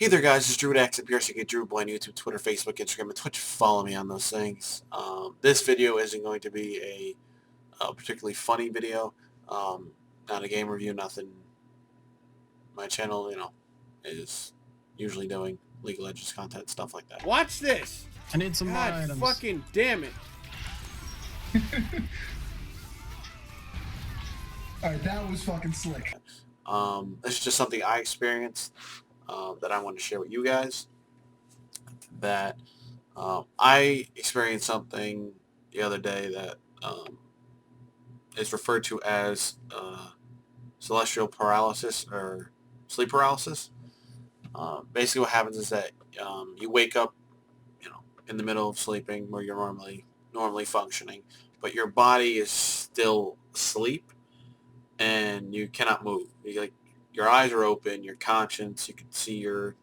Hey there guys, it's Druid X at PRCK Druid Boy on YouTube, Twitter, Facebook, Instagram, and Twitch. Follow me on those things. This video isn't going to be a particularly funny video. Not a game review, nothing. My channel, is usually doing League of Legends content, stuff like that. Watch this! I need some more God items. fucking damn it. Alright, that was fucking slick. This is just something I experienced that I want to share with you guys. That I experienced something the other day that is referred to as celestial paralysis or sleep paralysis. Basically what happens is that you wake up, in the middle of sleeping where you're normally functioning, but your body is still asleep and you cannot move. Your eyes are open, your conscious, you can see your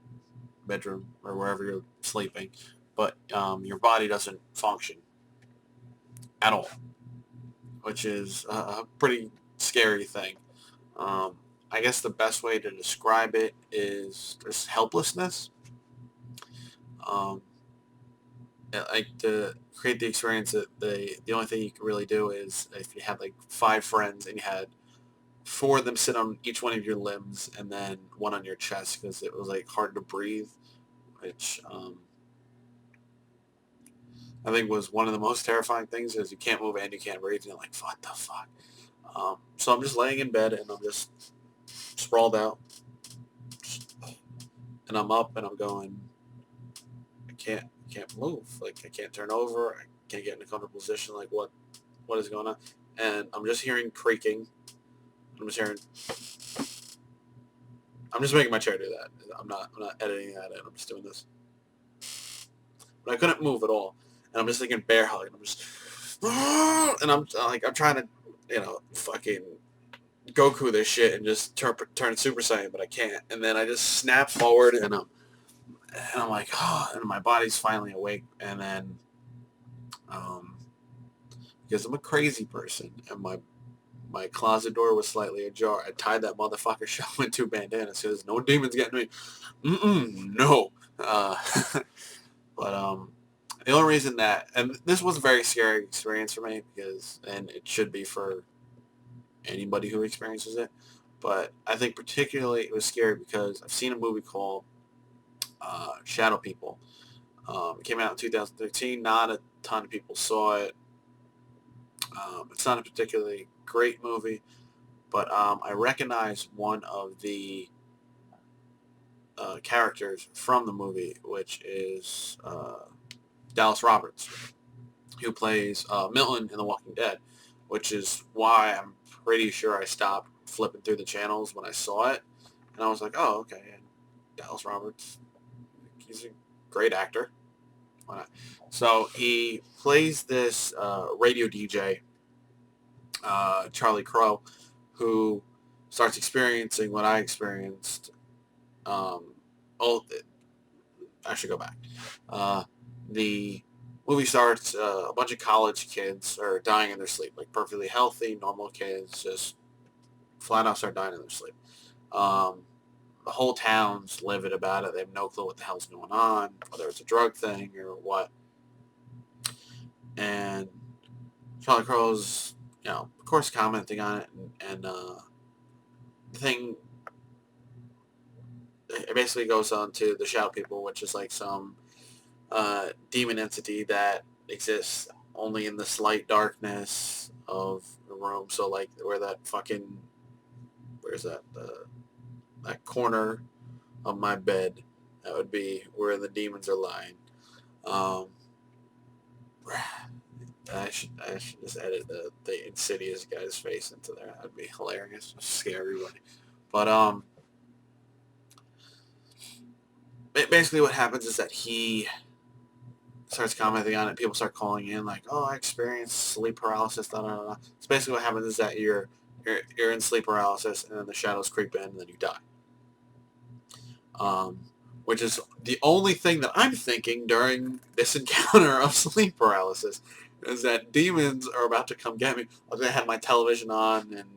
bedroom or wherever you're sleeping, but your body doesn't function at all, which is a pretty scary thing. I guess the best way to describe it is just helplessness. Like to create the experience that the only thing you can really do is if you had like 5 friends and you had 4 of them sit on each one of your limbs and then one on your chest because it was like hard to breathe, which I think was one of the most terrifying things is you can't move and you can't breathe and you're like, what the fuck? So I'm just laying in bed and I'm just sprawled out and I'm up and I'm going, I can't move, like I can't turn over, I can't get in a comfortable position, like what is going on? And I'm just hearing creaking. I'm just making my chair do that. I'm not editing that in. I'm just doing this. But I couldn't move at all. And I'm just thinking bear hug. And I'm just, and I'm trying to, fucking Goku this shit and just turn Super Saiyan, but I can't. And then I just snap forward and I'm like, oh, and my body's finally awake. And then, because I'm a crazy person and my closet door was slightly ajar, I tied that motherfucker shut with 2 bandanas. So there's no demons getting me. No. But the only reason that, and this was a very scary experience for me and it should be for anybody who experiences it, but I think particularly it was scary because I've seen a movie called Shadow People. It came out in 2013. Not a ton of people saw it. It's not a particularly great movie, but I recognize one of the characters from the movie, which is Dallas Roberts, who plays Milton in The Walking Dead, which is why I'm pretty sure I stopped flipping through the channels when I saw it, and I was like, oh, okay, and Dallas Roberts, he's a great actor. Why not? So he plays this radio DJ, Charlie Crow, who starts experiencing what I experienced. I should go back. The movie starts, a bunch of college kids are dying in their sleep, like perfectly healthy, normal kids, just flat out start dying in their sleep. The whole town's livid about it. They have no clue what the hell's going on, whether it's a drug thing or what. And Charlie Crow's, of course, commenting on it, and the thing, it basically goes on to the Shadow People, which is like some demon entity that exists only in the slight darkness of the room. So like where's that corner of my bed, that would be where the demons are lying. I should just edit the Insidious guy's face into there. That'd be hilarious. Just scare everybody. But basically what happens is that he starts commenting on it. People start calling in like, oh, I experienced sleep paralysis. Da, da, da. So basically what happens is that you're in sleep paralysis and then the shadows creep in and then you die. Which is the only thing that I'm thinking during this encounter of sleep paralysis, is that demons are about to come get me. I had my television on and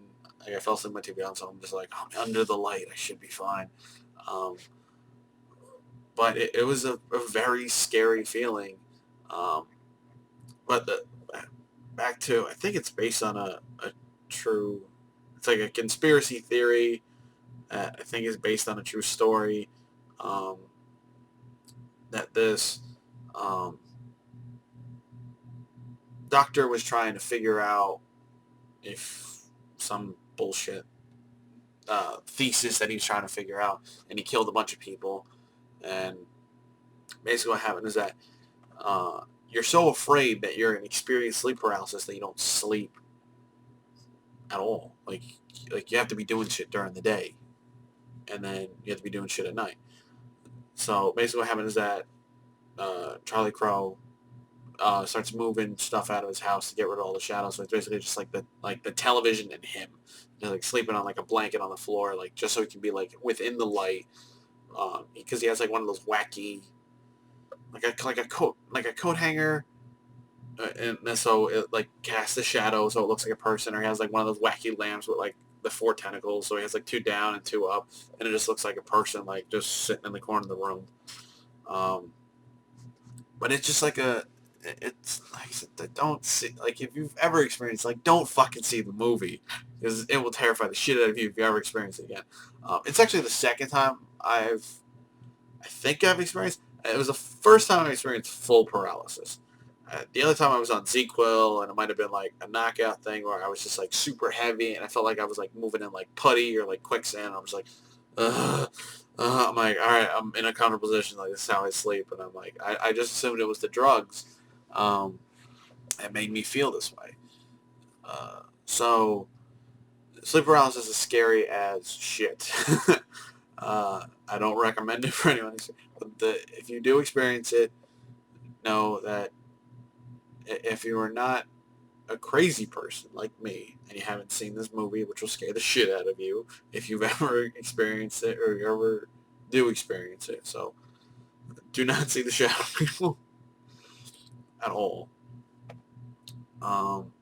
I fell asleep with my TV on, so I'm just like, I'm under the light, I should be fine. but it was a very scary feeling. Um, but back to, I think it's based on a true, it's like a conspiracy theory. I think is based on a true story. Um, that this um, doctor was trying to figure out if some bullshit thesis that he was trying to figure out, and he killed a bunch of people. And basically, what happened is that you're so afraid that you're in experienced sleep paralysis that you don't sleep at all. Like you have to be doing shit during the day, and then you have to be doing shit at night. So basically, what happened is that Charlie Crow starts moving stuff out of his house to get rid of all the shadows. So it's basically just like the television and him, like sleeping on like a blanket on the floor, like just so he can be like within the light, because he has like one of those wacky, like a coat hanger, and so it like casts a shadow so it looks like a person, or he has like one of those wacky lamps with like the four tentacles, so he has like two down and two up, and it just looks like a person like just sitting in the corner of the room. Um, but it's just like it's like I said, don't see, like if you've ever experienced, like don't fucking see the movie because it will terrify the shit out of you if you ever experience it again. It's actually the second time I think I've experienced. It was the first time I experienced full paralysis. The other time I was on Z-Quil, and it might have been like a knockout thing where I was just like super heavy, and I felt like I was like moving in like putty or like quicksand. I was like, ugh. I'm like, all right, I'm in a comfortable position. Like this is how I sleep, and I'm like, I just assumed it was the drugs that made me feel this way. So sleep paralysis is scary as shit. I don't recommend it for anyone. But if you do experience it, know that if you are not a crazy person like me and you haven't seen this movie, which will scare the shit out of you if you've ever experienced it or you ever do experience it. So do not see the shadow people at all. Um,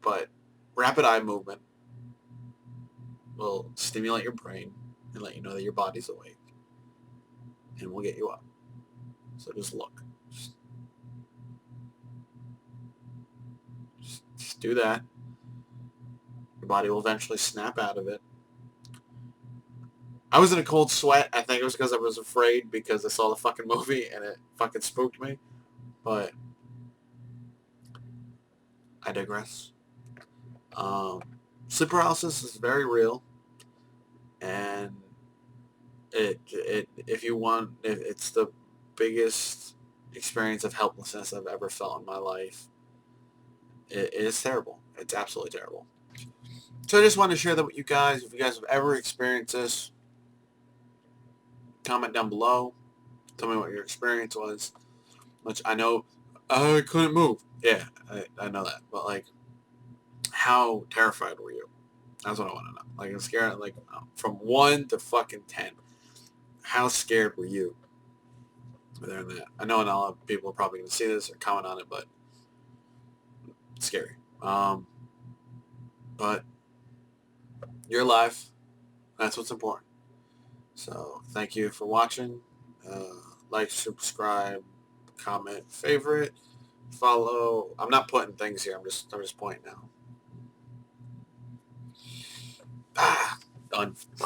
but rapid eye movement will stimulate your brain and let you know that your body's awake and will get you up. So just look. Just do that. Your body will eventually snap out of it. I was in a cold sweat. I think it was because I was afraid because I saw the fucking movie and it fucking spooked me. But I digress. Um, Sleep paralysis is very real, and it if you want, it's the biggest experience of helplessness I've ever felt in my life. It is terrible. It's absolutely terrible. So I just wanted to share that with you guys. If you guys have ever experienced this, comment down below. Tell me what your experience was. Which I know I couldn't move. Yeah, I know that. But like, how terrified were you? That's what I want to know. Like, I'm scared. Like, from 1 to fucking 10, how scared were you? There that. I know not a lot of people are probably going to see this or comment on it, but it's scary. But you're alive. That's what's important. So thank you for watching. Like, subscribe, comment, favorite, follow. I'm not putting things here. I'm just pointing now. Done.